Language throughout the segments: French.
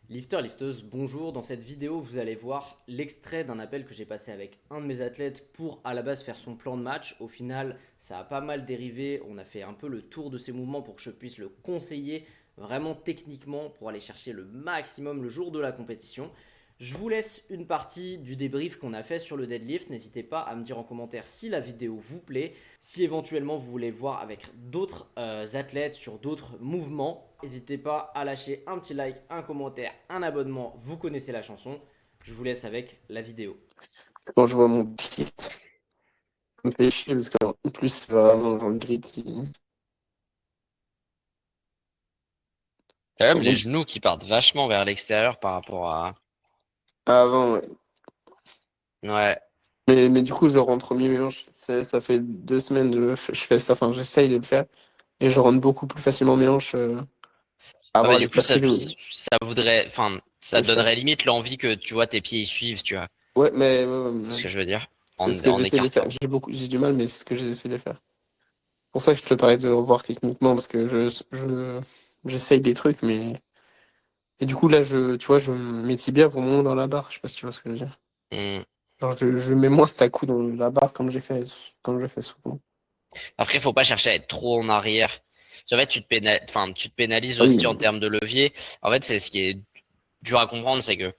Lifter, lifteuse, bonjour. Dans cette vidéo, vous allez voir l'extrait d'un appel que j'ai passé avec un de mes athlètes pour à la base faire son plan de match. Au final, ça a pas mal dérivé. On a fait un peu le tour de ses mouvements pour que je puisse le conseiller vraiment techniquement pour aller chercher le maximum le jour de la compétition. Je vous laisse une partie du débrief qu'on a fait sur le deadlift. N'hésitez pas à me dire en commentaire si la vidéo vous plaît. Si éventuellement vous voulez voir avec d'autres athlètes sur d'autres mouvements, n'hésitez pas à lâcher un petit like, un commentaire, un abonnement. Vous connaissez la chanson. Je vous laisse avec la vidéo. Quand je vois mon pied, ça me fait chier parce qu'en plus, c'est vraiment genre le grip Quand qui même, les tombe genoux qui partent vachement vers l'extérieur par rapport à. avant. Ouais. Ouais. Mais du coup, je rentre mieux mes hanches. Ça fait 2 semaines que je fais ça, enfin, j'essaye de le faire. Et je rentre beaucoup plus facilement mes hanches Ah bah avant du les coup, parce que ça voudrait. Enfin, ça c'est ça. donnerait limite l'envie que tu vois tes pieds y suivent, tu vois. Ouais, mais ouais, C'est ce ouais. que je veux dire. C'est ce que En j'essaie de faire. écartant. J'ai du mal, mais c'est ce que j'essaie de faire. C'est pour ça que je te parlais de revoir techniquement parce que j'essaye des trucs, mais. Et du coup, là, tu vois, mes tibias vont moins dans la barre. Je sais pas si tu vois ce que je veux dire. Hmm. Genre, je mets moins cet à-coup dans la barre comme je fais souvent. Après, faut pas chercher à être trop en arrière. En fait, enfin, tu te pénalises Ah oui, aussi en termes de levier. En fait, c'est ce qui est dur à comprendre, c'est que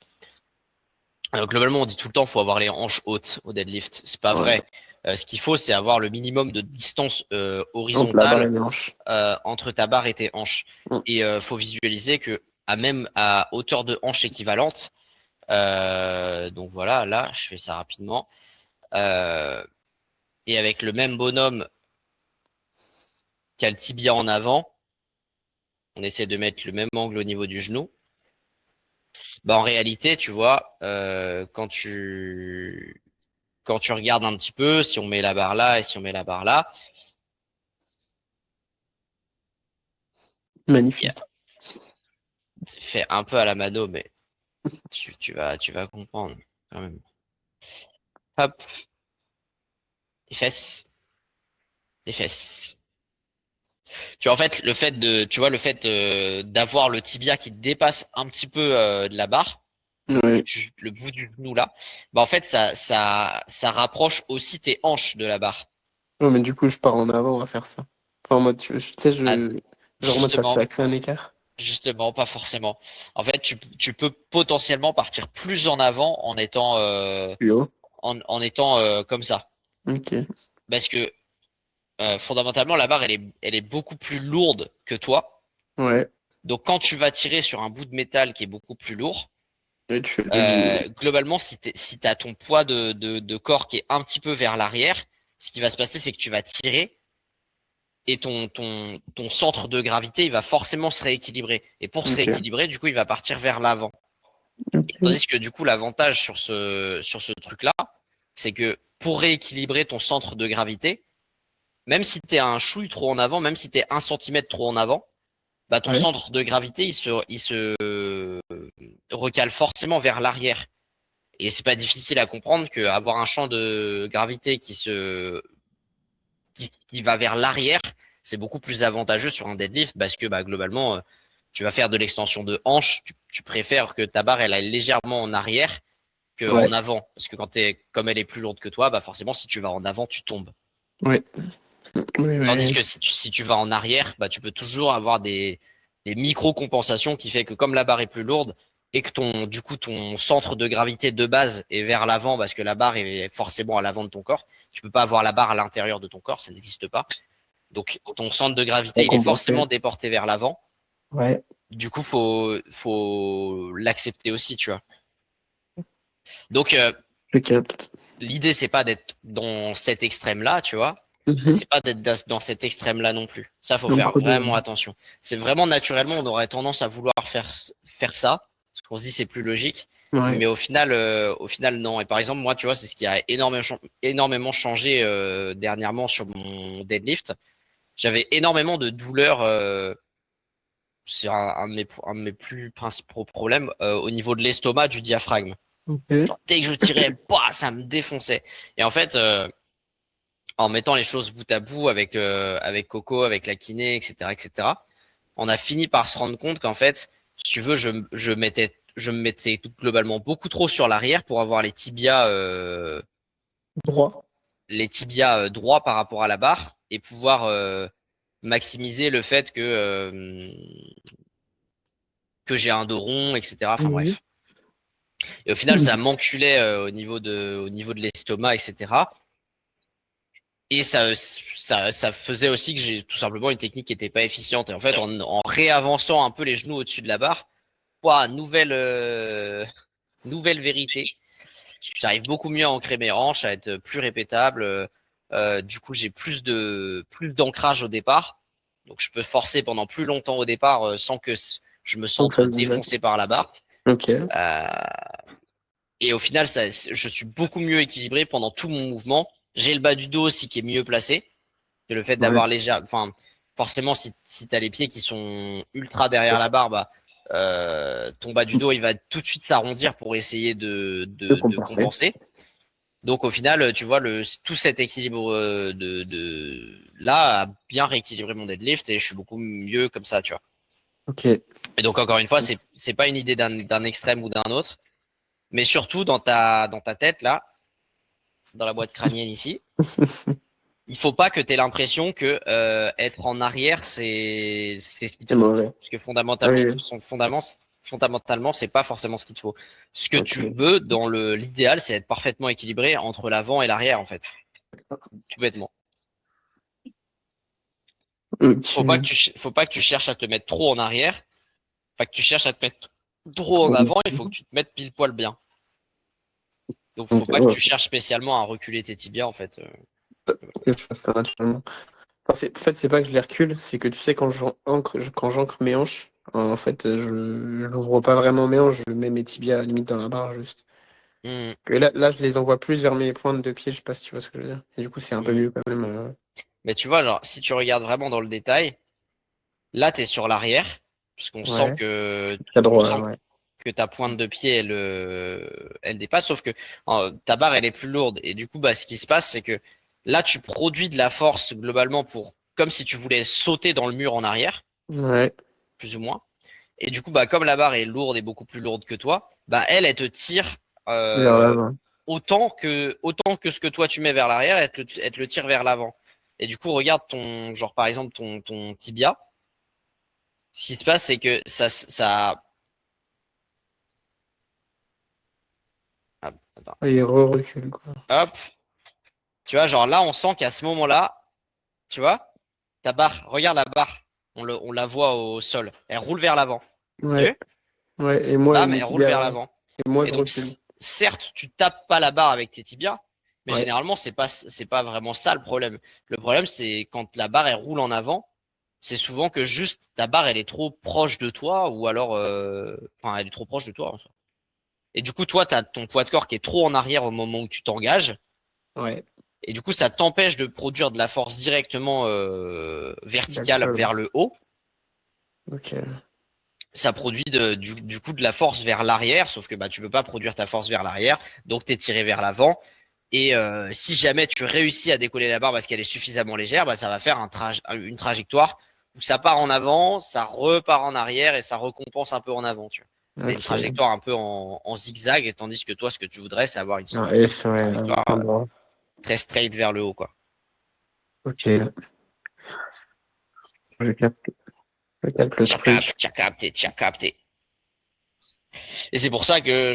globalement, on dit tout le temps, faut avoir les hanches hautes au deadlift. C'est pas ouais. vrai. Ce qu'il faut, c'est avoir le minimum de distance Entre la barre et horizontale les hanches. entre ta barre et tes hanches. Mm. Et faut visualiser que même à hauteur de hanche équivalente, donc voilà, là, je fais ça rapidement. Euh, et avec le même bonhomme qui a le tibia en avant, on essaie de mettre le même angle au niveau du genou. Bah en réalité, tu vois, quand tu regardes un petit peu, si on met la barre là et si on met la barre là, yeah, Magnifique. c'est fait un peu à la mano, mais tu vas comprendre quand même. Hop, les fesses, les fesses. Tu vois, en fait, tu vois, le fait d'avoir le tibia qui dépasse un petit peu de la barre, Ouais. juste le bout du genou là, bah en fait, ça rapproche aussi tes hanches de la barre. Ouais, mais du coup, je pars en avant à faire ça. Enfin, en mode, tu sais, Ah, genre, en mode, ça justement, fait accès un écart. justement, pas forcément. En fait, tu peux potentiellement partir plus en avant Plus haut. en étant comme ça. Ok. Parce que fondamentalement, la barre, elle est beaucoup plus lourde que toi. Ouais. Donc, quand tu vas tirer sur un bout de métal qui est beaucoup plus lourd, Et tu fais le diminuer. globalement, si t'as ton poids de corps qui est un petit peu vers l'arrière, ce qui va se passer, c'est que tu vas tirer et ton centre de gravité, il va forcément se rééquilibrer. Et pour se Ok. rééquilibrer, du coup, il va partir vers l'avant. Ok. Tandis que du coup, l'avantage sur ce truc-là, c'est que pour rééquilibrer ton centre de gravité, même si t'es un chouille trop en avant, même si t'es 1 centimètre trop en avant, bah ton Ouais. centre de gravité, il se recale forcément vers l'arrière. Et c'est pas difficile à comprendre qu'avoir un champ de gravité qui va vers l'arrière, c'est beaucoup plus avantageux sur un deadlift parce que bah, globalement, tu vas faire de l'extension de hanche, tu préfères que ta barre elle aille légèrement en arrière qu'en Ouais. avant. Parce que comme elle est plus lourde que toi, bah forcément, si tu vas en avant, tu tombes. Ouais. Oui, Tandis mais. que si tu vas en arrière, bah, tu peux toujours avoir des micro-compensations qui fait que comme la barre est plus lourde et que du coup, ton centre de gravité de base est vers l'avant parce que la barre est forcément à l'avant de ton corps, tu peux pas avoir la barre à l'intérieur de ton corps, ça n'existe pas. Donc, ton centre de Pas gravité, il est compensé. forcément déporté vers l'avant. Ouais. Du coup, faut l'accepter aussi, tu vois. Donc, Je capte. l'idée, c'est pas d'être dans cet extrême-là, tu vois. Mais Mhm. c'est pas d'être dans cet extrême-là non plus. Ça, faut Donc, faire trop de. vraiment attention. C'est vraiment naturellement, on aurait tendance à vouloir faire ça, parce qu'on se dit c'est plus logique. Ouais. Mais au final, non. Et par exemple, moi, tu vois, c'est ce qui a énormément changé dernièrement sur mon deadlift. J'avais énormément de douleurs. C'est un de mes plus principaux problèmes au niveau de l'estomac, du diaphragme. Ok. Genre, dès que je tirais, bah, ça me défonçait. Et en fait, en mettant les choses bout à bout avec Coco, avec la kiné, etc., etc., on a fini par se rendre compte qu'en fait, si tu veux, je me mettais globalement beaucoup trop sur l'arrière pour avoir Droit. les tibias droits par rapport à la barre et pouvoir maximiser le fait que j'ai un dos rond, etc. Enfin Mhm. bref. Et au final, ça m'enculait au niveau de l'estomac, etc. Et ça faisait aussi que j'ai tout simplement une technique qui n'était pas efficiente. Et en fait, en réavançant un peu les genoux au-dessus de la barre, nouvelle vérité. J'arrive beaucoup mieux à ancrer mes hanches, à être plus répétable. Du coup, j'ai plus d'ancrage au départ. Donc, je peux forcer pendant plus longtemps au départ sans que je me Donc sente ça se disait. défoncé par la barre. Ok. Euh, et au final, je suis beaucoup mieux équilibré pendant tout mon mouvement. J'ai le bas du dos aussi qui est mieux placé. Que le fait Ouais. d'avoir enfin, forcément, si tu as les pieds qui sont ultra derrière la barre, bah, ton bas du dos, il va tout de suite s'arrondir pour essayer De de compenser. compenser. Donc au final, tu vois, tout cet équilibre là a bien rééquilibré mon deadlift et je suis beaucoup mieux comme ça, tu vois. Ok. Et donc encore une fois, c'est pas une idée d'un extrême ou d'un autre, mais surtout dans ta tête là, dans la boîte crânienne ici, il faut pas que tu aies l'impression que être en arrière c'est ce qu'il te C'est faut, mauvais. parce que Oui. fondamentalement c'est pas forcément ce qu'il te faut. Ce que tu Ok. veux dans l'idéal, c'est être parfaitement équilibré entre l'avant et l'arrière en fait, tout bêtement. Ok. Faut pas que tu cherches à te mettre trop en arrière, pas que tu cherches à te mettre trop en avant, il faut que tu te mettes pile poil bien. Donc Ok. faut pas que Ouais, tu cherches spécialement à reculer tes tibias en fait. faut que je fasse ça naturellement. Enfin, en fait, c'est pas que je les recule, c'est que tu sais, quand j'ancre mes hanches, en fait, je n'ouvre pas vraiment mes hanches, je mets mes tibias limite dans la barre juste. Hmm, Et là, je les envoie plus vers mes pointes de pied, je sais pas si tu vois ce que je veux dire. Et du coup, c'est un peu hmm. mieux quand même. Mais tu vois, alors si tu regardes vraiment dans le détail, là tu es sur l'arrière, puisqu'on sent Ouais. que Très on droit, là, sent ouais. que ta pointe de pied elle dépasse, sauf que ta barre elle est plus lourde. Et du coup, bah, ce qui se passe, c'est que là tu produis de la force globalement pour comme si tu voulais sauter dans le mur en arrière, Ouais. plus ou moins. Et du coup, bah, comme la barre est lourde et beaucoup plus lourde que toi, bah, elle te tire Vers euh, l'avant. autant que ce que toi tu mets vers l'arrière, elle te le tire vers l'avant. Et du coup, regarde genre par exemple ton tibia. Ce qui se passe, c'est que attends, Ah, il recule, quoi. hop, tu vois, genre là, on sent qu'à ce moment-là, tu vois, ta barre, regarde la barre, on la voit au sol, elle roule vers l'avant. T'as Ouais. vu? Ouais. Et moi, Bam, mes elle roule tibias, vers ouais. l'avant. Et moi, Et je donc, recule. certes, tu tapes pas la barre avec tes tibias, mais Ouais. généralement, c'est pas vraiment ça le problème. Le problème, c'est quand la barre, elle roule en avant, c'est souvent que juste ta barre, elle est trop proche de toi, ou alors, enfin, elle est trop proche de toi, en soi. Et du coup, toi, tu as ton poids de corps qui est trop en arrière au moment où tu t'engages. Ouais. Et du coup, ça t'empêche de produire de la force directement Vers le verticale sol. vers le haut. Ok. Ça produit du coup de la force vers l'arrière, sauf que bah, tu peux pas produire ta force vers l'arrière, donc tu es tiré vers l'avant. Et si jamais tu réussis à décoller la barre parce qu'elle est suffisamment légère, bah, ça va faire une trajectoire où ça part en avant, ça repart en arrière et ça récompense un peu en avant. Tu vois. T'as une Ok. trajectoire un peu en zigzag, tandis que toi, ce que tu voudrais, c'est avoir Ah, S, une ouais. trajectoire Un droit. très straight vers le haut, quoi. Ok. Je capte, je capte le truc. Tu as capté. Et c'est pour ça que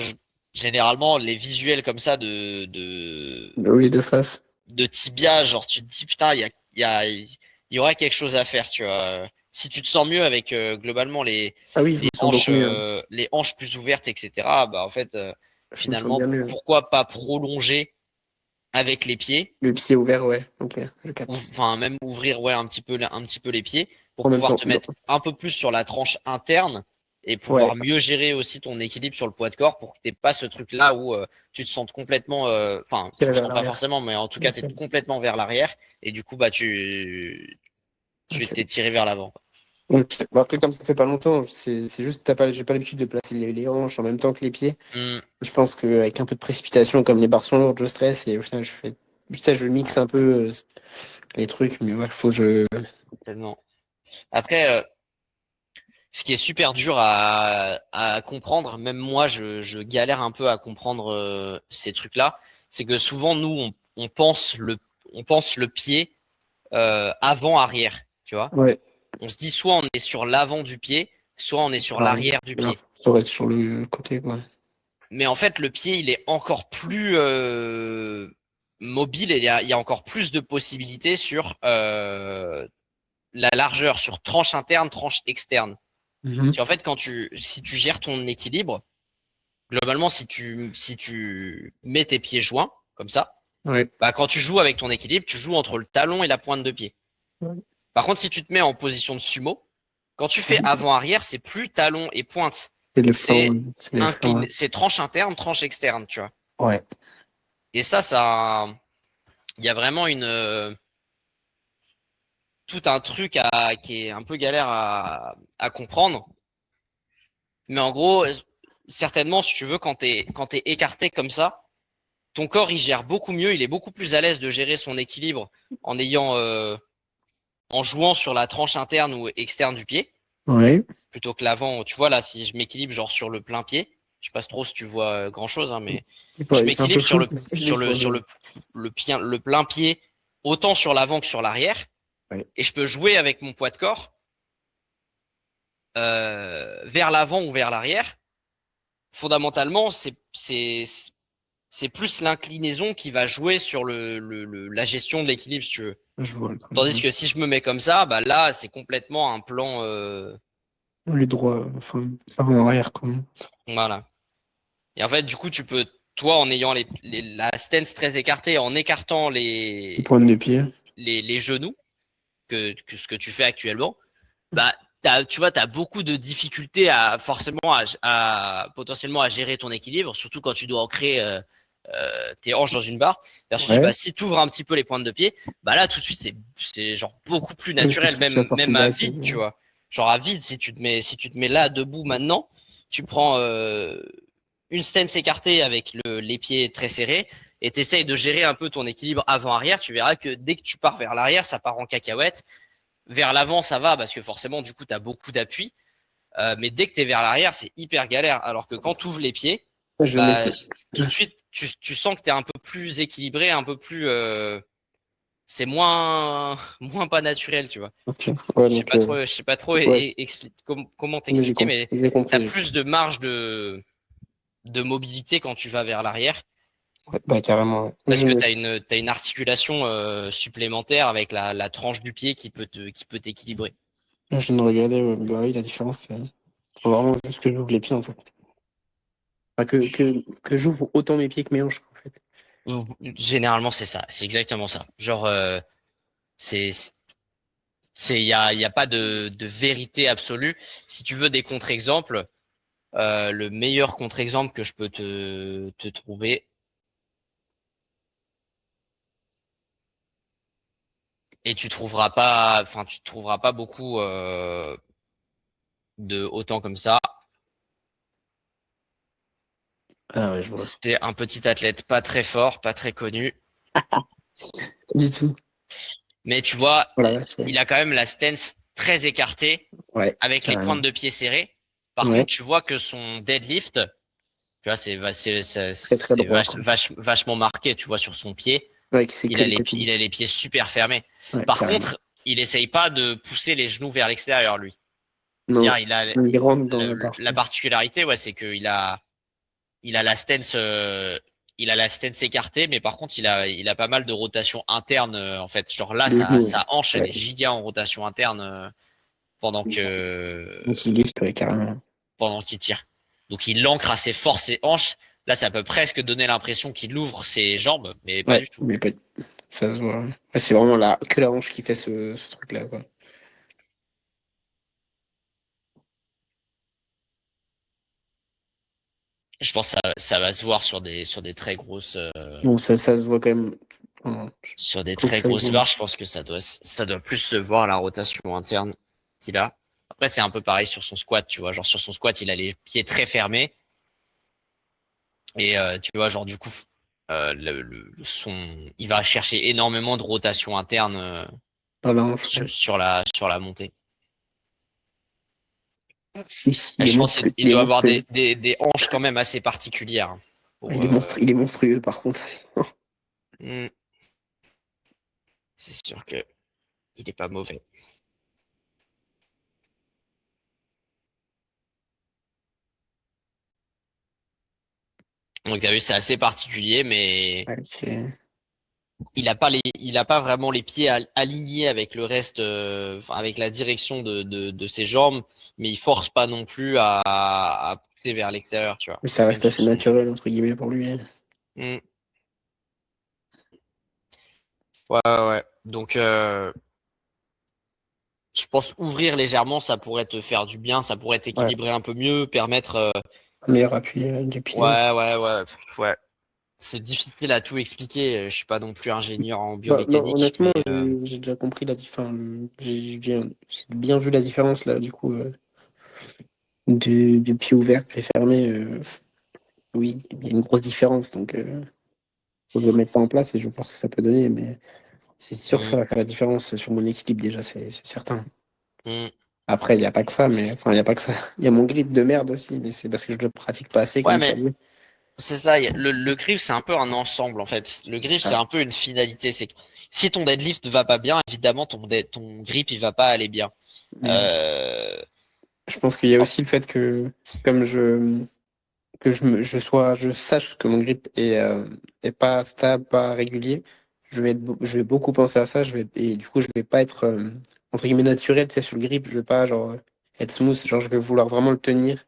généralement, les visuels comme ça Oui, de face. de tibia, genre tu te dis putain, il y aurait quelque chose à faire, tu vois. Si tu te sens mieux avec globalement Ah oui, je me sens beaucoup mieux, hein. les hanches plus ouvertes, etc., bah en fait, Je me sens finalement, bien mieux. pourquoi pas prolonger avec les pieds, Le pied ouvert, ouais. Ok, je ou capte. enfin même ouvrir ouais, un petit peu les pieds pour En même pouvoir temps, te non. mettre un peu plus sur la tranche interne et Ouais. pouvoir mieux gérer aussi ton équilibre sur le poids de corps pour que tu pas ce truc là où tu te sentes complètement enfin tu Tirer le vers sens pas l'arrière. forcément mais en tout cas tu es Ok. complètement vers l'arrière et du coup bah tu Ok. t'es tiré vers l'avant. Ok. Bon, après, comme ça fait pas longtemps, c'est juste, j'ai pas l'habitude de placer les hanches en même temps que les pieds. Hmm, Je pense qu'avec un peu de précipitation, comme les barres sont lourdes, je stresse et au final, je mixe ouais, un peu les trucs, mais ouais, faut que je. complètement. Après ce qui est super dur à comprendre, même moi, je galère un peu à comprendre ces trucs-là, c'est que souvent, nous, on pense le pied avant-arrière, tu vois. Ouais. On se dit soit on est sur l'avant du pied, soit on est sur l'arrière du Voilà. pied. Ça aurait été sur le côté, quoi. Mais en fait, le pied, il est encore plus mobile et il y a encore plus de possibilités sur la largeur, sur tranche interne, tranche externe. Mhm. En fait, si tu gères ton équilibre, globalement, si tu mets tes pieds joints, comme ça, Ouais. bah, quand tu joues avec ton équilibre, tu joues entre le talon et la pointe de pied. Ouais. Par contre, si tu te mets en position de sumo, quand tu fais avant-arrière, c'est plus talon et pointe. C'est le flanc, C'est ouais. C'est les flancs, ouais. c'est tranche interne, tranche externe, tu vois. Ouais. Et il y a vraiment tout un truc qui est un peu galère à comprendre. Mais en gros, certainement, si tu veux, quand t'es écarté comme ça, ton corps, il gère beaucoup mieux, il est beaucoup plus à l'aise de gérer son équilibre en en jouant sur la tranche interne ou externe du pied, Ouais. plutôt que l'avant. Tu vois, là, si je m'équilibre genre sur le plein pied, je sais pas trop si tu vois grand chose, hein, mais je Ouais, c'est un peu m'équilibre flou. Mais je vois sur le plein pied, autant sur l'avant que sur l'arrière, Ouais. et je peux jouer avec mon poids de corps vers l'avant ou vers l'arrière. Fondamentalement, c'est plus l'inclinaison qui va jouer sur la gestion de l'équilibre, si tu veux. Je vois. Tandis que si je me mets comme ça, bah là, c'est complètement un plan. Les droits, enfin, avant arrière, quoi. Voilà. Et en fait, du coup, tu peux, toi, en ayant la stance très écartée, en écartant Les pointes de pied. les genoux, que ce que tu fais actuellement, bah, tu vois, tu as beaucoup de difficultés forcément potentiellement à gérer ton équilibre, surtout quand tu dois ancrer tes hanches dans une barre. Versus, bah, Ouais. si tu ouvres un petit peu les pointes de pied, bah là, tout de suite, c'est genre beaucoup plus Parce que naturel, tu vas forcer même à direct. vide, tu vois. Genre à vide, si tu te mets là debout maintenant, tu prends une stance écartée avec les pieds très serrés et tu essayes de gérer un peu ton équilibre avant-arrière. Tu verras que dès que tu pars vers l'arrière, ça part en cacahuète. Vers l'avant, ça va parce que forcément, du coup, tu as beaucoup d'appui. Mais dès que tu es vers l'arrière, c'est hyper galère. Alors que quand tu ouvres les pieds, Je mets bah, ça. tout de suite, tu sens que tu es un peu plus équilibré, un peu plus. C'est moins, moins pas naturel, tu vois. Ok. Ouais, donc, Je sais pas trop ouais, comment mais j'ai t'expliquer, compris. mais J'ai tu as compris. plus de marge de mobilité quand tu vas vers l'arrière. Ouais, bah, carrément. Ouais. Parce que t'as une articulation supplémentaire avec la tranche du pied qui peut t'équilibrer. Je viens de regarder, ouais, bah oui, la différence, c'est. Faut vraiment juste que j'ouvre les pieds, en fait. Enfin, que j'ouvre autant mes pieds que mes hanches, en fait. Généralement, c'est ça. C'est exactement ça. Genre, c'est, il y a pas de vérité absolue. Si tu veux des contre-exemples, le meilleur contre-exemple que je peux te trouver, et tu trouveras pas beaucoup de autant comme ça. Ah ouais, je vois. C'était un petit athlète pas très fort, pas très connu, Du tout. mais tu vois, Voilà, ouais, c'est. il a quand même la stance très écartée Ouais, avec les pointes carrément. de pied serrées. Par Ouais, contre, tu vois que son deadlift, tu vois, très très droit, quoi. vachement marqué, tu vois, sur son pied. Ouais, c'est que le côté. Il a les pieds super fermés. Ouais, Par carrément. contre, il essaye pas de pousser les genoux vers l'extérieur, lui. Non, C'est-à-dire, il rentre dans la barre, la quoi. particularité, ouais, c'est il a la stance, il a la stance écartée, mais par contre, il a pas mal de rotation interne, en fait. Genre là, Mhm. sa hanche, elle Ouais. est giga en rotation interne, Donc il lift, ouais, carrément. pendant qu'il tire. Donc il ancre assez fort ses hanches. Là, ça peut presque donner l'impression qu'il ouvre ses jambes, mais pas Ouais, du tout. mais pas. Ça se voit. Ouais, c'est vraiment que la hanche qui fait ce truc-là, quoi. Je pense que ça va se voir Bon, ça se voit quand même. Enfin, sur des je trouve que très ça se grosses voit. barres. Je pense que ça doit plus se voir la rotation interne qu'il a. Après, c'est un peu pareil sur son squat, tu vois. Genre sur son squat, il a les pieds très fermés. Et tu vois, genre du coup, il va chercher énormément de rotation interne Pas la hanche, ouais. sur la montée. Et je pense qu'il Il est doit avoir monstrueux. des hanches quand même assez particulières, hein, Ah, pour, il est monstrueux par contre. hmm, c'est sûr que il est pas mauvais. Donc t'as vu, c'est assez particulier, mais Ouais, il a pas vraiment les pieds alignés avec le reste, enfin, avec la direction de ses jambes, mais il force pas non plus à pousser vers l'extérieur, tu vois. ça Même reste sur assez son. naturel entre guillemets pour lui. Hmm. Ouais, ouais, ouais. Donc, je pense ouvrir légèrement, ça pourrait te faire du bien, ça pourrait Ouais, t'équilibrer un peu mieux, permettre. un meilleur appui du pied. Ouais, ouais, ouais, ouais. C'est difficile à tout expliquer. Je suis pas non plus ingénieur en Bah, non, biomécanique, honnêtement, mais j'ai déjà compris la différence. J'ai bien vu la différence là, du coup, de pied ouvert, pied fermé. Oui, il y a une grosse différence, donc faut que je mettre ça en place et je pense que ça peut donner, mais c'est sûr que hmm, ça va faire la différence sur mon équilibre déjà, c'est certain. hmm. Après, il n'y a pas que ça, mais enfin, il n'y a pas que ça. Il y a mon grip de merde aussi, mais c'est parce que je le pratique pas assez, Ouais, comme tu as mais dit. c'est ça. Le grip, c'est un peu un ensemble en fait. Le C'est grip, c'est ça. un peu une finalité. C'est que si ton deadlift va pas bien, évidemment, ton grip, il va pas aller bien. Mais Euh, je pense qu'il y a oh, aussi le fait que, comme je sache que mon grip est pas stable, pas régulier, je vais beaucoup penser à ça, et du coup, je vais pas être, entre guillemets, naturel, tu sais, sur le grip, je vais pas, genre, être smooth, genre, je vais vouloir vraiment le tenir.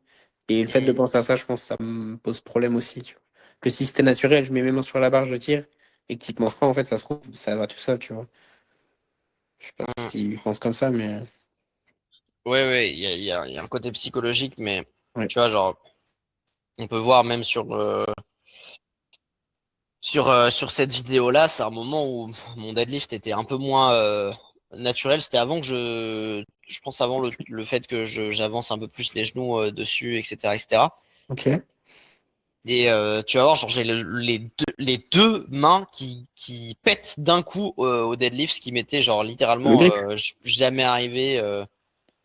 Et le fait de hmm, penser à ça, je pense que ça me pose problème aussi, tu vois. Que si c'était naturel, je mets mes mains sur la barre, je tire, et que tu penses pas, en fait, ça se trouve, ça va tout seul, tu vois. Je sais pas hmm. si tu penses comme ça, mais, Ouais, ouais, il y a un côté psychologique, mais ouais. tu vois, genre, on peut voir même sur cette vidéo-là, c'est un moment où mon deadlift était un peu moins naturel. C'était avant que je pense avant le fait que j'avance un peu plus les genoux dessus, etc., etc. Ok. Et tu vas voir, genre j'ai les deux mains qui pètent d'un coup au deadlift, ce qui m'était genre Le littéralement grip? jamais arrivé,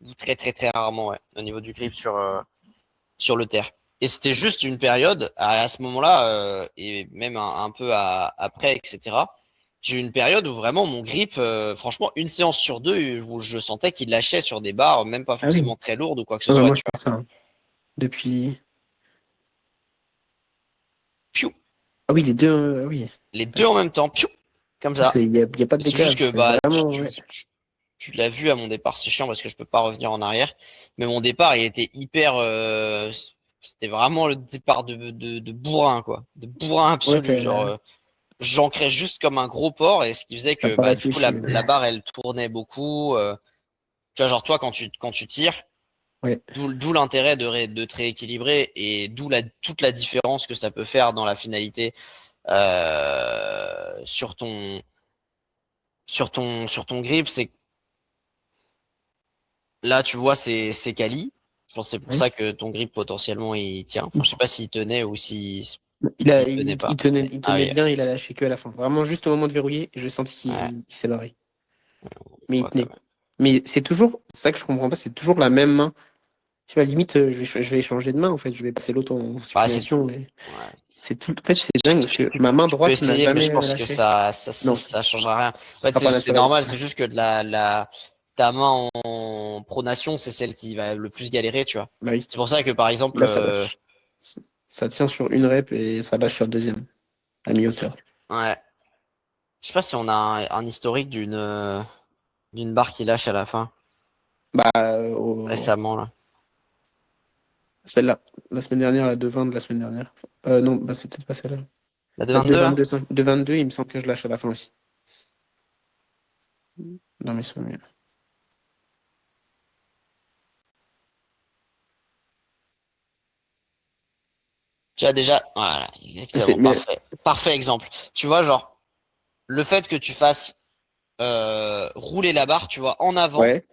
ou très très très rarement, ouais, au niveau du grip sur le terre. Et c'était juste une période, à ce moment-là, et même un peu après, etc. J'ai eu une période où vraiment mon grip, franchement, une séance sur deux, où je sentais qu'il lâchait sur des barres, même pas Ah oui. forcément très lourdes ou quoi que ce Ouais, bah, soit, moi, tu je fais ça, hein. Depuis. vois. Piou, Ah oui, les deux, oui. les deux en même temps, piou, comme ça. Il y a pas de Et c'est juste décalage, que c'est bah vraiment, ouais. tu l'as vu à mon départ, c'est chiant parce que je peux pas revenir en arrière. Mais mon départ, il était hyper, c'était vraiment le départ de bourrin, quoi, de bourrin Ouais, absolu, genre. J'ancrais juste comme un gros porc et ce qui faisait t'as que pas bah du coup réfléchi. la barre elle tournait beaucoup. Tu vois genre toi quand tu tires, Ouais. d'où l'intérêt de te rééquilibrer et d'où toute la différence que ça peut faire dans la finalité sur sur ton grip, c'est que là tu vois c'est quali. Je pense que c'est pour Ouais. ça que ton grip potentiellement il tient. Enfin je sais pas s'il tenait ou si s'il tenait pas. Il Ah tenait oui, bien, il a lâché que à la fin. Vraiment, juste au moment de verrouiller, j'ai senti ouais, qu'il s'est barré. Mais il ouais, quand tenait. même. Mais c'est toujours, ça que je comprends pas, c'est toujours la même main. Tu vois, limite, je vais changer de main, en fait, je vais passer l'autre en Bah c'est supination. Mais ouais. c'est tout, en fait, c'est dingue, parce que ma main Tu peux droite n'a essayer, mais jamais je pense que lâché. Non, ça changera rien. En ce fait, sera pas c'est naturel. normal, Ouais. c'est juste que ta main en pronation, c'est celle qui va le plus galérer, tu vois. Bah oui. C'est pour ça que, par exemple, Là, ça lâche. Ça tient sur une rep et ça lâche sur le deuxième, à mi-hauteur. ouais, je sais pas si on a un historique d'une barre qui lâche à la fin, Bah, récemment, là. celle-là, la semaine dernière, la 2,20 de la semaine dernière. Non, bah, c'est peut-être pas celle-là. La deux La vingt-deux là? 2,22, 2,22, il me semble que je lâche à la fin aussi. Dans mes souvenirs. Tu as déjà, voilà, exactement, Mais parfait. Parfait exemple. Tu vois, genre, le fait que tu fasses rouler la barre, tu vois, en avant, ouais,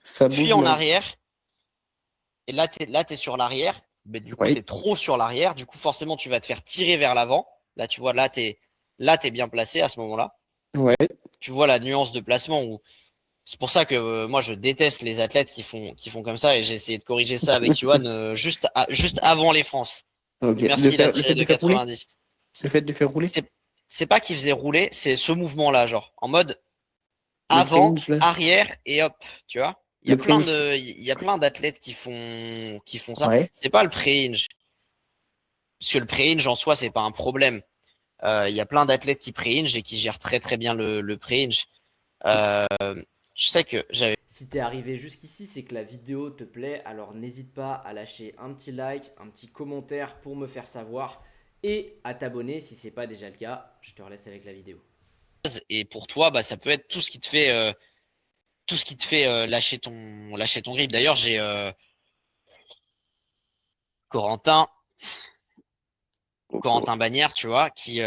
ça puis bouge en mal. arrière. Et là, t'es sur l'arrière, mais du coup, Oui, t'es trop sur l'arrière. Du coup, forcément, tu vas te faire tirer vers l'avant. Là, tu vois, t'es bien placé à ce moment-là. ouais, Tu vois la nuance de placement où C'est pour ça que moi je déteste les athlètes qui font comme ça et j'ai essayé de corriger ça avec Yohan juste avant les France. Ok. Donc merci, il a Le tiré fait de de faire rouler? 90. Le fait de faire rouler? C'est c'est pas qu'il faisait rouler, c'est ce mouvement-là, genre en mode Le avant, pre-hinge, là? arrière et hop, tu vois. Le pre-hinge. Il y a plein d'athlètes qui font ça. Ouais. C'est pas le pre-hinge, parce que le pre-hinge en soi c'est pas un problème. Il y a plein d'athlètes qui pre-hinge et qui gèrent très très bien le pre-hinge. Euh, je sais que j'avais Si t'es arrivé jusqu'ici, c'est que la vidéo te plaît, alors n'hésite pas à lâcher un petit like, un petit commentaire pour me faire savoir et à t'abonner si c'est pas déjà le cas. Je te relaisse avec la vidéo. et pour toi bah ça peut être tout ce qui te fait lâcher ton grip. D'ailleurs j'ai Corentin Corentin Bagnères, tu vois, qui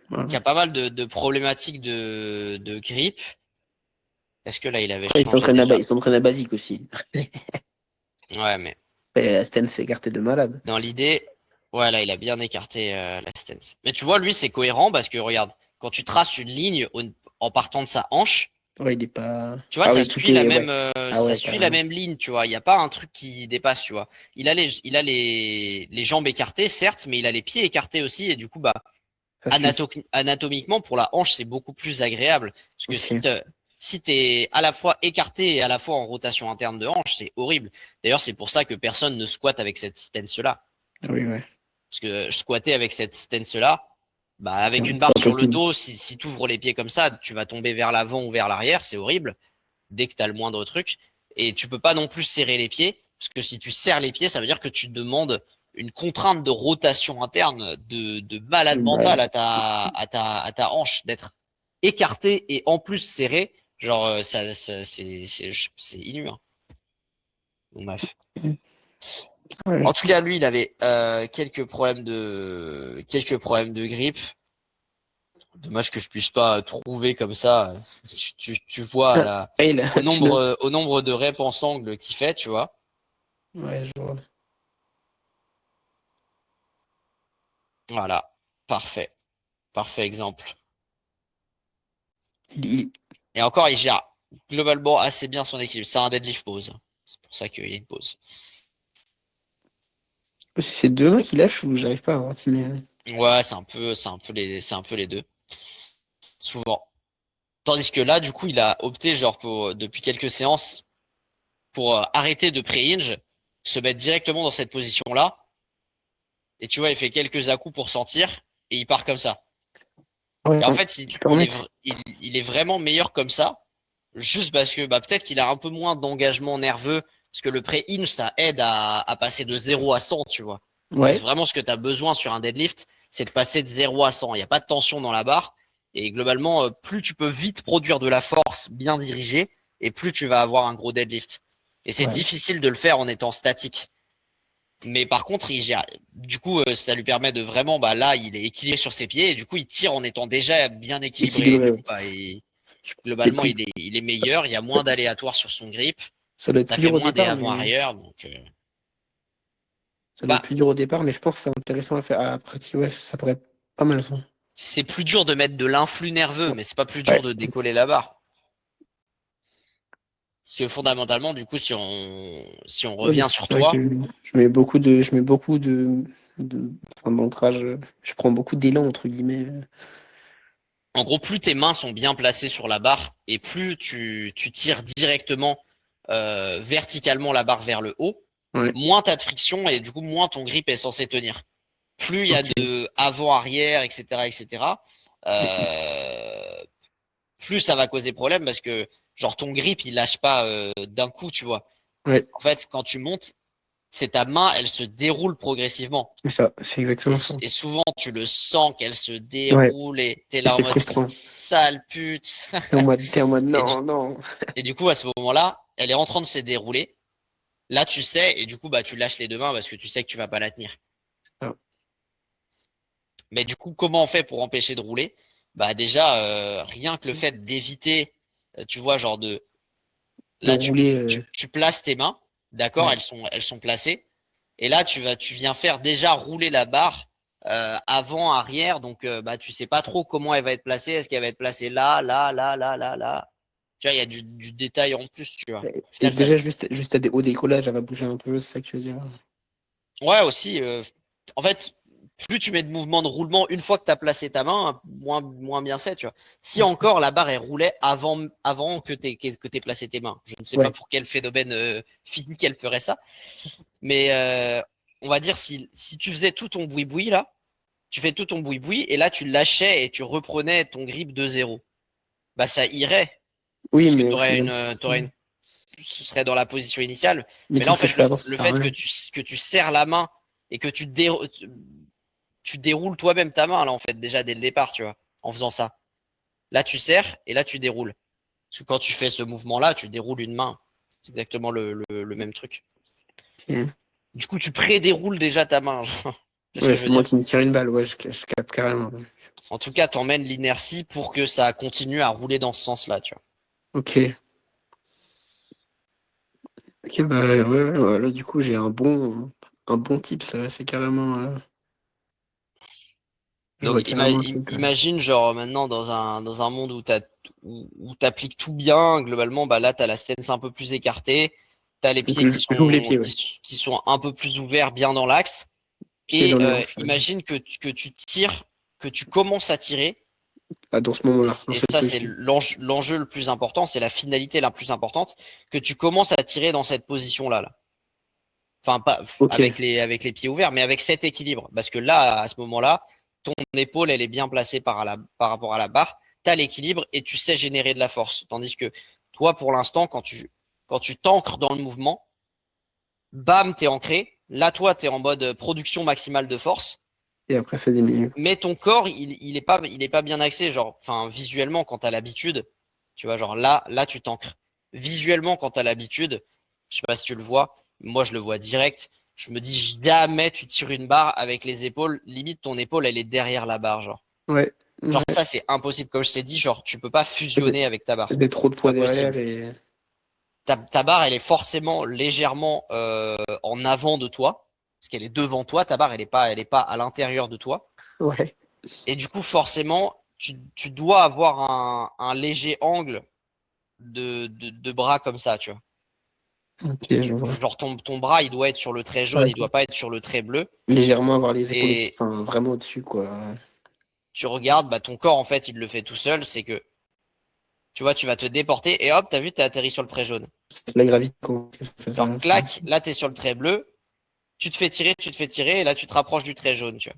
Ouais. a pas mal de problématiques de grip. Est-ce que là il avait Après, changé déjà? il s'entraîne à basique aussi. Ouais, mais Après, la Sten s'est écarté de malade. dans l'idée, ouais, là il a bien écarté la stance. Mais tu vois, lui c'est cohérent parce que regarde, quand tu traces une ligne en partant de sa hanche, Ouais, il est pas. tu vois, Ah oui, tout est. Ouais. Ah ça ouais, suit la carrément. même ligne, tu vois. Il n'y a pas un truc qui dépasse, tu vois. Il a les jambes écartées, certes, mais il a les pieds écartés aussi, et du coup, bah, Ça suit. anatomiquement, pour la hanche, c'est beaucoup plus agréable. Parce que Ok. si t'es à la fois écarté et à la fois en rotation interne de hanche, c'est horrible. D'ailleurs, c'est pour ça que personne ne squatte avec cette stance-là. Oui, ouais. Parce que squatter avec cette stance-là, bah, avec une C'est barre sur le impossible. dos, si tu ouvres les pieds comme ça, tu vas tomber vers l'avant ou vers l'arrière, c'est horrible dès que tu as le moindre truc. Et tu peux pas non plus serrer les pieds, parce que si tu serres les pieds, ça veut dire que tu demandes une contrainte de rotation interne de malade mental Mal. à ta hanche, d'être écarté et en plus serré. Genre, c'est inhumain. Donc, bref. En Ouais. tout cas, lui, il avait quelques problèmes de grippe. Dommage que je puisse pas trouver comme ça. Tu vois Ah, là, il a... tu notes. au nombre de reps en sangle qu'il fait, tu vois. Ouais, je vois. Voilà, parfait, parfait exemple. Il... Et encore, il gère globalement assez bien son équilibre. C'est un deadlift pause. C'est pour ça qu'il y a une pause. C'est deux mains qui lâchent ou j'arrive pas à voir. Mais... Ouais, c'est un peu les deux, souvent. Tandis que là, du coup, il a opté, genre, depuis quelques séances, pour arrêter de pré-hinge, se mettre directement dans cette position-là. Et tu vois, il fait quelques à-coups pour sentir, et il part comme ça. Ouais, Et en fait, tu peux remettre. il est vraiment meilleur comme ça, juste parce que bah, peut-être qu'il a un peu moins d'engagement nerveux, parce que le pré-hinge, ça aide à passer de 0 à 100, tu vois. C'est Ouais. vraiment ce que tu as besoin sur un deadlift, c'est de passer de 0 à 100. Il n'y a pas de tension dans la barre, et globalement, plus tu peux vite produire de la force bien dirigée, et plus tu vas avoir un gros deadlift. Et c'est Ouais. difficile de le faire en étant statique. Mais par contre, il gère. Du coup, ça lui permet de vraiment, bah là, il est équilibré sur ses pieds et du coup, il tire en étant déjà bien équilibré. Et Équilibré. du Ouais. coup, bah, C'est globalement, plus... il est meilleur. Il y a ça, moins d'aléatoires sur son grip. ça doit être Ça plus fait dur au moins des départ, mais avant-arrière. Donc, ça doit être bah, plus dur au départ, mais je pense que c'est intéressant à faire à pratiquer. Ouais, ça pourrait être pas mal ça. c'est plus dur de mettre de l'influx nerveux, mais c'est pas plus dur Ouais. de décoller la barre. Parce que fondamentalement, du coup, si on Ouais, mais revient sur c'est vrai que toi, je mets beaucoup enfin, d'ancrage. Je prends beaucoup d'élan entre guillemets. en gros, plus tes mains sont bien placées sur la barre et plus tu tires directement verticalement la barre vers le haut, Ouais. moins tu as de friction et du coup, moins ton grip est censé tenir. Plus il y a Ok. de avant-arrière, etc., etc., euh, plus ça va causer problème parce que genre ton grip il lâche pas d'un coup, tu vois. Ouais. En fait, quand tu montes, c'est ta main, elle se déroule progressivement. C'est ça. C'est exactement ça. Et souvent, tu le sens qu'elle se Ouais. déroule et t'es Et là en c'est mode frustrant. sale pute. T'es en mode Et du, non, non. et du coup, à ce moment-là, elle est en train de se dérouler. Là, tu sais, et du coup, bah, tu lâches les deux mains parce que tu sais que tu vas pas la tenir. Ah, Mais du coup, comment on fait pour empêcher de rouler? Bah, déjà, rien que le fait d'éviter, tu vois, genre de, de là, rouler. tu places tes mains, d'accord, Ouais. elles sont placées. Et là, tu viens faire déjà rouler la barre avant, arrière, donc bah tu sais pas trop comment elle va être placée. Est-ce qu'elle va être placée là, là, là, là, là, là. Tu vois, il y a du détail en plus, tu vois. Au Et final, ça. déjà, juste à des hauts décollages, elle va bouger un peu, c'est ça que tu veux dire. Ouais, aussi. En fait, plus tu mets de mouvement de roulement une fois que tu as placé ta main, moins bien c'est, tu vois. Si encore la barre elle roulait avant que t'aies placé tes mains. Je ne sais pas Ouais. pour quel phénomène physique elle ferait ça. Mais on va dire si tu faisais tout ton boui-boui là, tu fais tout ton boui-boui et là tu lâchais et tu reprenais ton grip de zéro. Bah ça irait. Oui, Parce que mais au final, ce serait dans la position initiale. mais Mais là tout en ce que fait je fais avant, ça le sert à fait rien. que tu serres la main et que tu déroules toi-même ta main là en fait déjà dès le départ, tu vois, en faisant ça. Là tu serres et là tu déroules. Parce que quand tu fais ce mouvement-là, tu déroules une main. C'est exactement le même truc. Ok. Du coup, tu pré-déroules déjà ta main. C'est ce que Ouais, je veux c'est moi dire. qui me tire une balle, ouais, je capte carrément. En tout cas, t'emmènes l'inertie pour que ça continue à rouler dans ce sens-là, tu vois. Ok. Ok, bah ouais, là du coup j'ai un bon tip, ça, c'est carrément. Je vois Donc carrément un truc. imagine genre maintenant dans un monde où t'appliques tout bien, globalement, bah là t'as la stance un peu plus écartée, t'as les Donc pieds j'ouvre les pieds, ouais. qui sont un peu plus ouverts bien dans l'axe. Pieds Et dans les hanches. imagine que tu tires, que tu commences à tirer. Ah, dans ce moment-là, dans Et cette ça, c'est position. l'enjeu le plus important, c'est la finalité la plus importante, que tu commences à tirer dans cette position-là. Là. Enfin, pas Ok, avec les pieds ouverts, mais avec cet équilibre. Parce que là, à ce moment-là, ton épaule, elle est bien placée par rapport à la barre. Tu as l'équilibre et tu sais générer de la force. Tandis que toi, pour l'instant, quand tu t'ancres dans le mouvement, bam, t'es ancré. Là, toi, t'es en mode production maximale de force. et après ça diminue. Mais ton corps, il est pas bien axé. Genre, enfin, visuellement, quand t'as l'habitude, tu vois, genre là, tu t'ancres. Visuellement, quand t'as l'habitude, je sais pas si tu le vois, moi, je le vois direct. Je me dis jamais tu tires une barre avec les épaules. Limite, ton épaule, elle est derrière la barre, genre. Ouais, Genre, ouais. ça, c'est impossible. Comme je t'ai dit, genre, tu peux pas fusionner avec ta barre. Des trop de C'est poids pas derrière possible. et. Ta barre, elle est forcément légèrement en avant de toi. Parce qu'elle est devant toi. Ta barre, elle est pas à l'intérieur de toi. Ouais. Et du coup, forcément, tu dois avoir un léger angle de bras comme ça, tu vois. Ok, je vois. Genre ton bras, il doit être sur le trait jaune, Ouais. il doit pas être sur le trait bleu. Légèrement avoir les épaules Et enfin, vraiment au-dessus, quoi. tu regardes, bah, ton corps, en fait, il le fait tout seul. C'est que, tu vois, tu vas te déporter et hop, t'as vu, t'es atterri sur le trait jaune. C'est la gravité que ça fait Genre, ça. clac, là, t'es sur le trait bleu. Tu te fais tirer, et là, tu te rapproches du trait jaune, tu vois.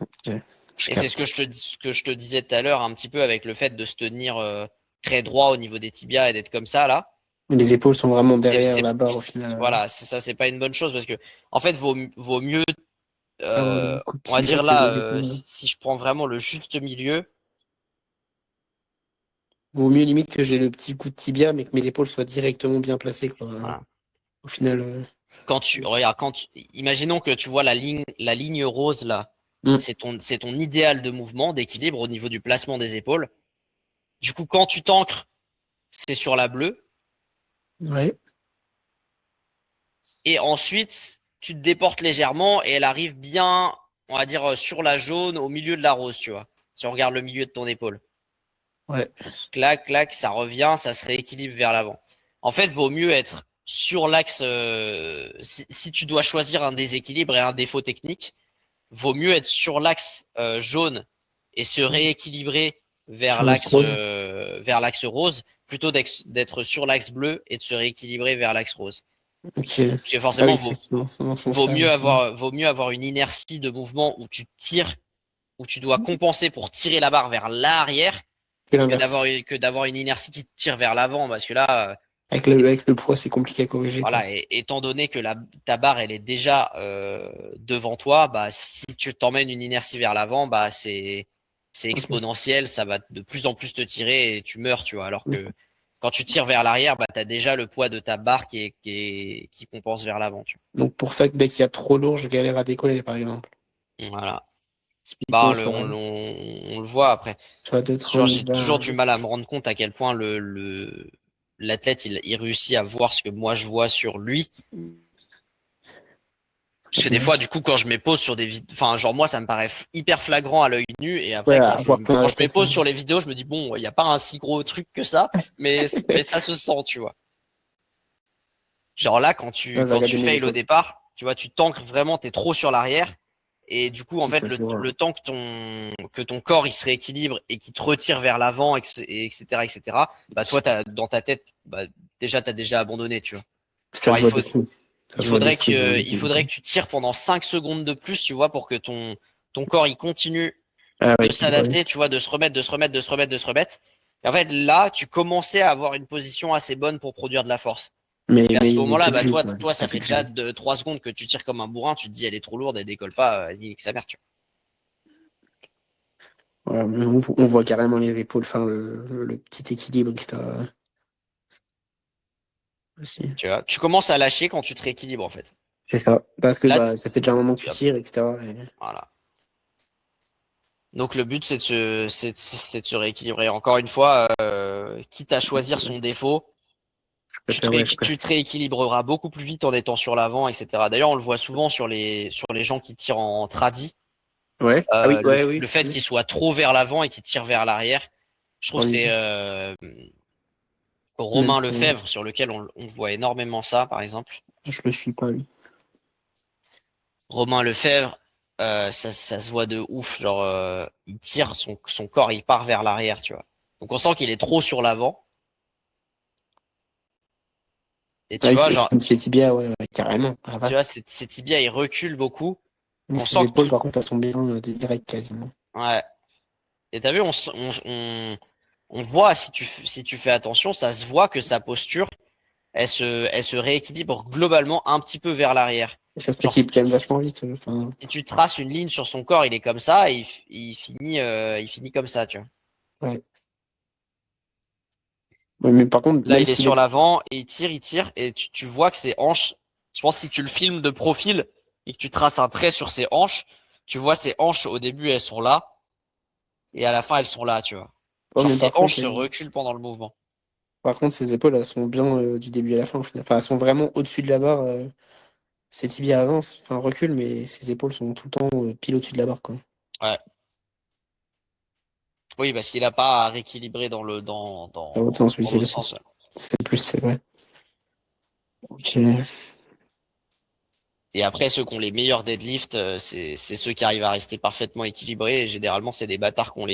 Ok, je Et c'est capte. ce que je te disais tout à l'heure, un petit peu avec le fait de se tenir très droit au niveau des tibias et d'être comme ça, là. Les épaules sont vraiment derrière C'est la barre au final. voilà, c'est ça, c'est pas une bonne chose parce que en fait, vaut mieux, Avoir le coup de on va pied dire que là, les épaules. si je prends vraiment le juste milieu, Vaut mieux limite que j'ai le petit coup de tibia, mais que mes épaules soient directement bien placées, quoi. voilà. Au final. Quand tu regarde, imaginons que tu vois la ligne rose là, Hmm. c'est ton idéal de mouvement, d'équilibre au niveau du placement des épaules. Du coup, quand tu t'ancres, c'est sur la bleue, Ouais. et ensuite tu te déportes légèrement et elle arrive bien, on va dire sur la jaune, au milieu de la rose, tu vois. Si on regarde le milieu de ton épaule. Ouais. Clac, clac, ça revient, ça se rééquilibre vers l'avant. En fait, vaut mieux être sur l'axe. Si tu dois choisir un déséquilibre et un défaut technique, vaut mieux être sur l'axe jaune et se rééquilibrer Sur l'axe rose. vers l'axe rose plutôt d'être sur l'axe bleu et de se rééquilibrer vers l'axe rose. Ok. Parce que Ah oui, forcément, effectivement, c'est dans ce sens-là. vaut mieux avoir une inertie de mouvement où tu tires, où tu dois compenser pour tirer la barre vers l'arrière Que l'inverse. que d'avoir une inertie qui te tire vers l'avant parce que là Avec le poids, c'est compliqué à corriger, quoi. voilà étant donné que ta barre elle est déjà devant toi, bah si tu t'emmènes une inertie vers l'avant, bah c'est Ok. exponentiel, ça va de plus en plus te tirer et tu meurs, tu vois, alors que quand tu tires vers l'arrière, bah tu as déjà le poids de ta barre qui compense vers l'avant, tu Donc pour ça que dès qu'il y a trop lourd, je galère à décoller, par exemple. vois. Voilà. Bah Typiquement on le voit après. sur la J'ai 230, toujours du mal à me rendre compte à quel point l'athlète il réussit à voir ce que moi je vois sur lui. Parce que des fois, du coup, quand je m'épose sur des vidéos, enfin, genre moi, ça me paraît hyper flagrant à l'œil nu, et après, Ouais, quand à voir plein quand de je m'épose sur les vidéos, je me dis bon, il n'y a pas un si gros truc que ça, mais ça se sent, tu vois. Genre là, Ouais, j'ai quand tu regardé mes fails au épaules. départ, tu vois, tu t'ancres vraiment, t'es trop sur l'arrière. Et du coup, en Si fait, ça se voit. le temps que ton corps il se rééquilibre et qu'il te retire vers l'avant, etc., bah toi, dans ta tête, bah, t'as déjà abandonné, tu vois. Ça Genre, se voit de fou. Ça se voit de fou dans il les faudrait épaules. que tu tires pendant 5 secondes de plus, tu vois, pour que ton corps il continue Ah ouais, de s'adapter, tu vois, de se remettre. Et en fait, là, tu commençais à avoir une position assez bonne pour produire de la force. Et à ce mais moment-là, plus que bah, juste, ouais. toi, ça Pas plus fait que déjà juste. 3 secondes que tu tires comme un bourrin, tu te dis, elle est trop lourde, elle décolle pas, nique sa mère, tu Ouais, mais on voit carrément les épaules, enfin, le petit équilibre, etc. Aussi. vois. Tu commences à lâcher quand tu te rééquilibres, en fait. C'est ça. Parce que Là, bah, ça fait déjà un moment que tu hop, tires, etc. voilà. Donc, le but, c'est de se rééquilibrer. Encore une fois, quitte à choisir son défaut, Ouais, je tu préfère. te rééquilibreras beaucoup plus vite en étant sur l'avant, etc. D'ailleurs, on le voit souvent sur les gens qui tirent en tradi. Ouais. Ah oui, ouais, oui. Le fait qu'ils soient trop vers l'avant et qu'ils tirent vers l'arrière, je trouve que Oui. c'est Même Romain si Lefebvre, sur lequel on voit énormément ça, par exemple. je le suis pas, lui. Romain Lefebvre, ça se voit de ouf. Genre, il tire, son corps, il part vers l'arrière, tu vois. Donc on sent qu'il est trop sur l'avant. Et Ah, tu vois, genre, ses tibias, ouais, ouais, carrément. Ah, la tu vache. vois, ses tibias, ils reculent beaucoup. Mais On ses sent que épaules, par contre, elles sont bien directes, quasiment. ouais. Et t'as vu, on voit, si tu fais attention, ça se voit que sa posture, elle se rééquilibre globalement un petit peu vers l'arrière. Et ça Genre, s'équilibre quand même vachement vite. Enfin, si tu traces une ligne sur son corps, il est comme ça, et il finit comme ça, tu vois. ouais. Ouais, mais par contre, Là, même il est s'il sur est. l'avant, et il tire, et tu vois que ses hanches, je pense que si tu le filmes de profil, et que tu traces un trait sur ses hanches, tu vois ses hanches, au début, elles sont là, et à la fin, elles sont là, tu vois. Ouais, Genre, mais ses hanches se reculent pendant le mouvement. par contre, ses épaules, elles sont bien du début à la fin, au final. Enfin, elles sont vraiment au-dessus de la barre. Ses tibias avancent, enfin, reculent, mais ses épaules sont tout le temps pile au-dessus de la barre, quoi. Ouais. Oui, parce qu'il a pas à rééquilibrer Dans l'autre sens, oui, dans l'autre sens. Ouais. c'est plus, c'est vrai. Ok. Et après, ceux qui ont les meilleurs deadlifts, c'est ceux qui arrivent à rester parfaitement équilibrés. Et généralement, c'est des bâtards qui ont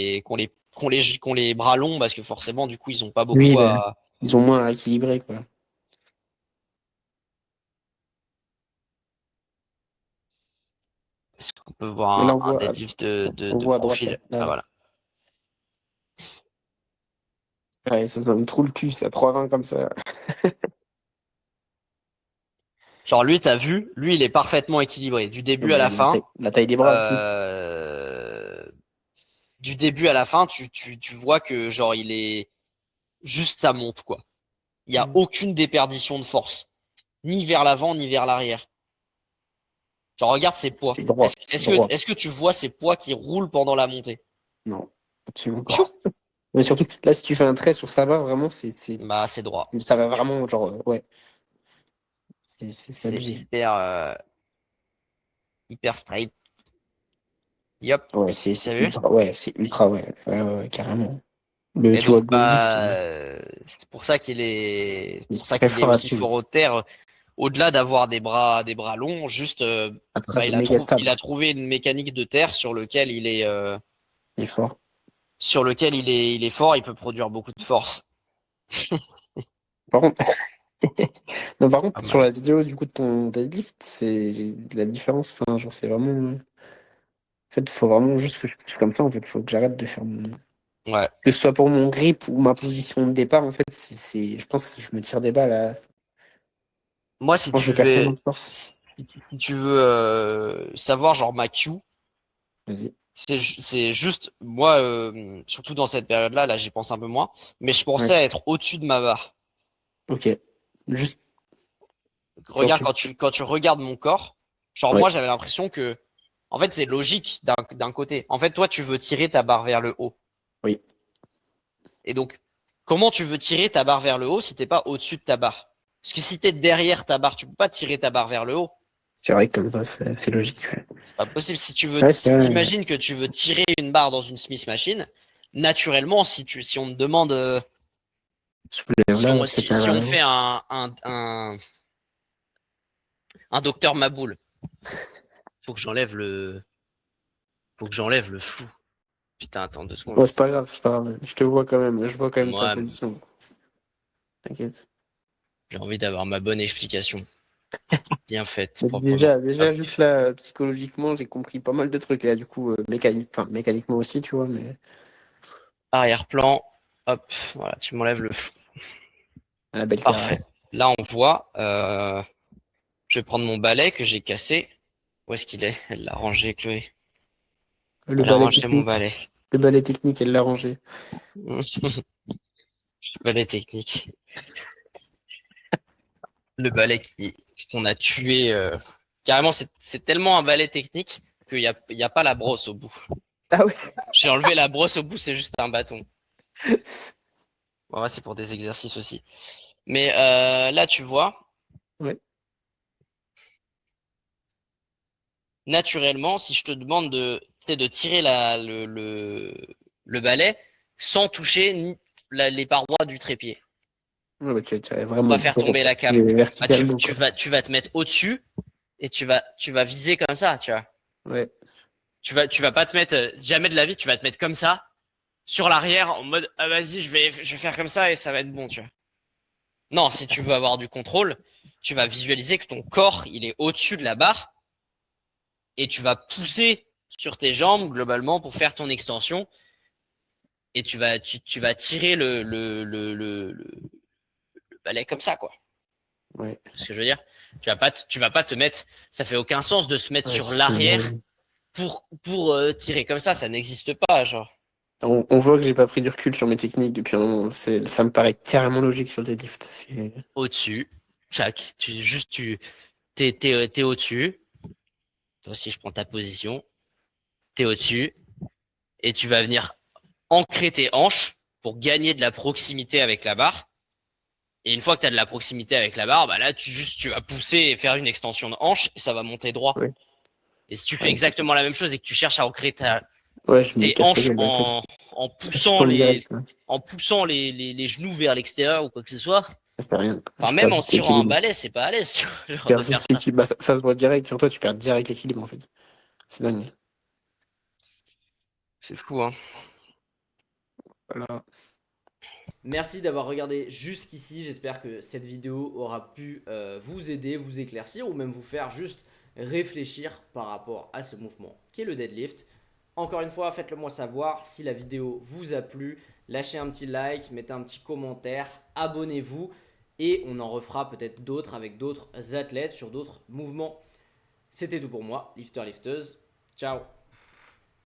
les bras longs parce que forcément, du coup, ils ont pas Oui, beaucoup ben, à. ils ont moins à équilibrer, quoi. Est-ce qu'on peut Mais là, voir un deadlift on de voit à droite, là. profil? Là, Ah là. voilà. Ouais, ça donne trop le cul, ça, 3,20 comme ça. Genre lui, t'as vu, lui, il est parfaitement équilibré du Ouais, début à mais la fin. la taille des bras aussi. Euh, Du début à la fin, tu vois que genre il est juste ça monte quoi. Il y a Mm. aucune déperdition de force, ni vers l'avant ni vers l'arrière. Genre, regarde ses poids. C'est droit, c'est droit. Est-ce que tu vois ses poids qui roulent pendant la montée? Non, absolument pas. Mais surtout, là, si tu fais un trait sur sa barre, vraiment, Bah, c'est droit. ça va vraiment, genre, ouais, c'est C'est abusé. hyper straight. Yop. Ouais, T'as vu? c'est ultra, ouais, carrément. Le, Et tu vois, donc, le disque, c'est il pour est ça très qu'il est fort aussi là-dessus. fort au terre. Au-delà d'avoir des bras longs, juste, Après, c'est il méga il stable. a trouvé une mécanique de terre Il est fort. sur lequel il est fort. Il peut produire beaucoup de force. Par contre, non, par Pas contre, sur mal. la vidéo du coup de ton deadlift, c'est la différence. Enfin, genre, c'est vraiment. En fait, faut vraiment juste que je fasse comme ça. En fait, faut que j'arrête de faire mon. Ouais. Que ce soit pour mon grip ou ma position de départ, en fait, je pense que je me tire des balles à. Moi, Je pense que je perds tellement de force. si tu veux savoir genre ma Q, Vas-y. c'est juste moi, surtout dans cette période-là, là, j'y pense un peu moins, mais je Ouais. pensais être au-dessus de ma barre. Ok. Juste, genre, Regarde quand tu regardes mon corps, genre Ouais. moi j'avais l'impression que, en fait, c'est logique d'un côté. En fait, toi, tu veux tirer ta barre vers le haut, Oui. et donc comment tu veux tirer ta barre vers le haut si t'es pas au-dessus de ta barre? Parce que si t'es derrière ta barre, tu peux pas tirer ta barre vers le haut. C'est vrai que comme ça, c'est logique. Ouais, C'est pas possible. Si tu veux, ouais si c'est vrai. t'imagines que tu veux tirer une barre dans une Smith Machine, naturellement, si on te demande, Soulève là, ça tient si on vraiment. fait un docteur Maboul, faut que j'enlève le, faut que j'enlève le flou. Putain, attends 2 secondes. Bon, c'est pas grave, c'est pas grave. Je te vois quand même. Je vois quand même ta Moi, position. T'inquiète. j'ai envie d'avoir ma bonne explication. Bien faite, Mais proprement. déjà, Hop. juste là, psychologiquement, j'ai compris pas mal de trucs là. Du coup, mécaniquement aussi, tu vois. Mais Arrière-plan. Hop. Voilà, tu m'enlèves le flou. la belle Parfait. carasse. Là, on voit. Je vais prendre mon balai que j'ai cassé. Où est-ce qu'il est? Elle l'a rangé, Chloé. Le Elle a balai rangé mon technique. balai. Le balai technique, elle l'a rangé. Balai technique. Le balai qu'on a tué. Carrément, c'est tellement un balai technique qu'il y a pas la brosse au bout. Ah ouais. J'ai enlevé la brosse au bout, c'est juste un bâton. Bon, c'est pour des exercices aussi. Mais là, tu vois, Ouais. naturellement, si je te demande de tirer le balai sans toucher les parois du trépied, Ouais, bah, tu as on vraiment va faire tomber la cam. Bah, verticalement, quoi. tu vas te mettre au-dessus et tu vas viser comme ça, tu vois. Ouais. Tu vas pas te mettre, jamais de la vie, tu vas te mettre comme ça, sur l'arrière, en mode, ah vas-y, je vais faire comme ça et ça va être bon, tu vois. Non, si tu veux avoir du contrôle, tu vas visualiser que ton corps, il est au-dessus de la barre et tu vas pousser sur tes jambes globalement pour faire ton extension et tu vas tirer le balai comme ça, quoi. Ouais. C'est ce que je veux dire. Tu vas pas te mettre, ça fait aucun sens de se mettre Ouais, sur l'arrière pour tirer comme ça n'existe pas, genre. on voit que j'ai pas pris du recul sur mes techniques depuis un moment. Ça me paraît carrément logique sur des lifts. Au-dessus, chaque, t'es au-dessus. Toi aussi, je prends ta position. T'es au-dessus et tu vas venir ancrer tes hanches pour gagner de la proximité avec la barre. Et une fois que tu as de la proximité avec la barre, bah là, tu vas pousser et faire une extension de hanche et ça va monter droit. Ouais. Et si tu fais Ouais, exactement la même chose et que tu cherches à ancrer ouais, je me tes casse la hanches gueule. Après, en je spawn direct. Hein. poussant les genoux vers l'extérieur ou quoi que ce soit, Ça fait rien. enfin, Je même perds en juste tirant un l'équilibre. balai, c'est pas à l'aise, tu vois, Je genre de perds faire juste ça. l'équilibre. Bah, ça se voit direct. Sur toi, tu perds direct l'équilibre en fait. C'est dingue. C'est fou, hein. Voilà. Merci d'avoir regardé jusqu'ici. J'espère que cette vidéo aura pu vous aider, vous éclaircir ou même vous faire juste réfléchir par rapport à ce mouvement qui est le deadlift. Encore une fois, faites-le moi savoir si la vidéo vous a plu. Lâchez un petit like, mettez un petit commentaire, abonnez-vous et on en refera peut-être d'autres avec d'autres athlètes sur d'autres mouvements. C'était tout pour moi, lifter, lifteuse. Ciao.